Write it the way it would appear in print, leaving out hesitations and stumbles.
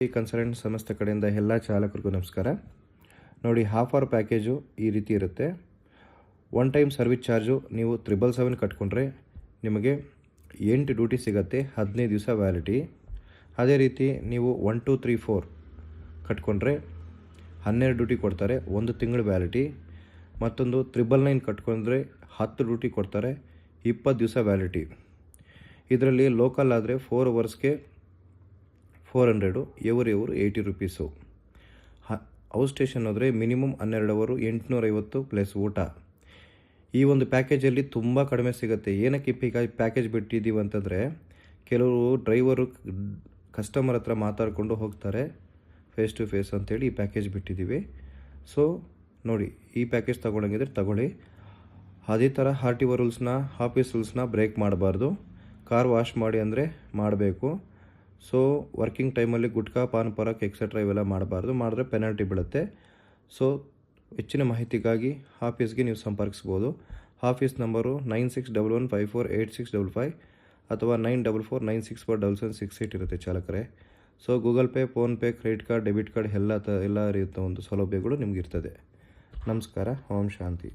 ಈ ಕನ್ಸಲ್ಟೆಂಟ್ ಸಂಸ್ಥೆ ಕಡೆಯಿಂದ ಎಲ್ಲ ಚಾಲಕರಿಗೂ ನಮಸ್ಕಾರ. ನೋಡಿ, ಹಾಫ್ ಅವರ್ ಪ್ಯಾಕೇಜು ಈ ರೀತಿ ಇರುತ್ತೆ. ಒನ್ ಟೈಮ್ ಸರ್ವಿಸ್ ಚಾರ್ಜು ನೀವು 777 ಕಟ್ಕೊಂಡ್ರೆ ನಿಮಗೆ 8 ಡ್ಯೂಟಿ ಸಿಗುತ್ತೆ, 15 ದಿವಸ ವ್ಯಾಲಿಟಿ. ಅದೇ ರೀತಿ ನೀವು 1 2 3 4 ಕಟ್ಕೊಂಡ್ರೆ 12 ಡ್ಯೂಟಿ ಕೊಡ್ತಾರೆ, 1 ತಿಂಗಳು ವ್ಯಾಲಿಟಿ. ಮತ್ತೊಂದು 999 ಕಟ್ಕೊಂಡ್ರೆ 10 ಡ್ಯೂಟಿ ಕೊಡ್ತಾರೆ, 20 ದಿವಸ ವ್ಯಾಲಿಟಿ. ಇದರಲ್ಲಿ ಲೋಕಲ್ ಆದರೆ 4 ಅವರ್ಸ್ಗೆ 400, ಎವರು 80 ರುಪೀಸು. ಔಟ್ ಸ್ಟೇಷನ್ ಹೋದರೆ ಮಿನಿಮಮ್ 12 ಅವರು 850 ಪ್ಲಸ್ ಊಟ. ಈ ಒಂದು ಪ್ಯಾಕೇಜಲ್ಲಿ ತುಂಬ ಕಡಿಮೆ ಸಿಗುತ್ತೆ. ಏನಕ್ಕೆ ಪ್ಯಾಕೇಜ್ ಬಿಟ್ಟಿದ್ದೀವಿ ಅಂತಂದರೆ, ಕೆಲವರು ಡ್ರೈವರು ಕಸ್ಟಮರ್ ಹತ್ರ ಮಾತಾಡಿಕೊಂಡು ಹೋಗ್ತಾರೆ ಫೇಸ್ ಟು ಫೇಸ್ ಅಂತೇಳಿ ಈ ಪ್ಯಾಕೇಜ್ ಬಿಟ್ಟಿದ್ದೀವಿ. ಸೊ ನೋಡಿ, ಈ ಪ್ಯಾಕೇಜ್ ತೊಗೊಳಂಗಿದ್ರೆ ತಗೊಳ್ಳಿ. ಅದೇ ಥರ RTO ರೂಲ್ಸ್ನ, ಆಫೀಸ್ ರೂಲ್ಸ್ನ ಬ್ರೇಕ್ ಮಾಡಬಾರ್ದು. ಕಾರ್ ವಾಶ್ ಮಾಡಿ ಅಂದರೆ ಮಾಡಬೇಕು. ಸೊ ವರ್ಕಿಂಗ್ ಟೈಮಲ್ಲಿ ಗುಟ್ಕಾ, ಪಾನ್ ಪರಾಕ್ ಎಕ್ಸೆಟ್ರಾ ಇವೆಲ್ಲ ಮಾಡಬಾರ್ದು. ಮಾಡಿದ್ರೆ ಪೆನಾಲ್ಟಿ ಬೀಳುತ್ತೆ. ಸೊ ಹೆಚ್ಚಿನ ಮಾಹಿತಿಗಾಗಿ ಆಫೀಸ್ಗೆ ನೀವು ಸಂಪರ್ಕಿಸ್ಬೋದು. ಆಫೀಸ್ ನಂಬರು 9611548655 ಅಥವಾ 9449647768 ಇರುತ್ತೆ ಚಾಲಕರೇ. So Google Pay, PhonePe, credit card, debit card ಎಲ್ಲ ರೀತಿಯ ಒಂದು ಸೌಲಭ್ಯಗಳು ನಿಮಗಿರ್ತದೆ. ನಮಸ್ಕಾರ. ಓಂ ಶಾಂತಿ.